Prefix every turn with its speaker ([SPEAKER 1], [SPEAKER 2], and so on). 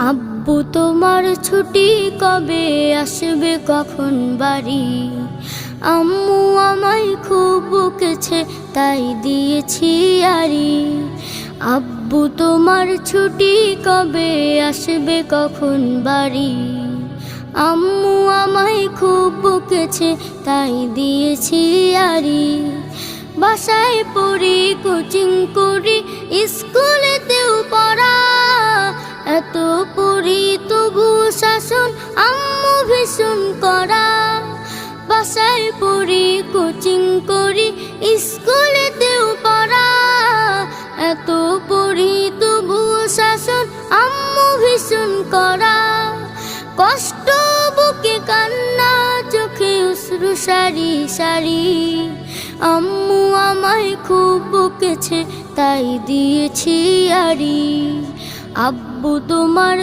[SPEAKER 1] আব্বু তোমার ছুটি কবে আসবে কখন বাড়ি? আম্মু আমায় খুব বকেছে তাই দিয়েছি আরি। আব্বু তোমার ছুটি কবে আসবে কখন বাড়ি? আম্মু আমায় খুব বকেছে তাই দিয়েছি আরি। বাসায় পড়ি, কোচিং করি, স্কুলেতেও পড়া, এত পড়ি তবু শাসন আম্মু ভীষণ করা। বাসায় পড়ি, কোচিং করি, স্কুলেতেও পড়া, এত পড়ি তবু শাসন আম্মু ভীষণ করা। কষ্ট বুকে কান্না, চোখে অশ্রু সারি সারি। আম্মু আমায় খুব বকেছে তাই দিয়েছি আরি। আব্বু তোমার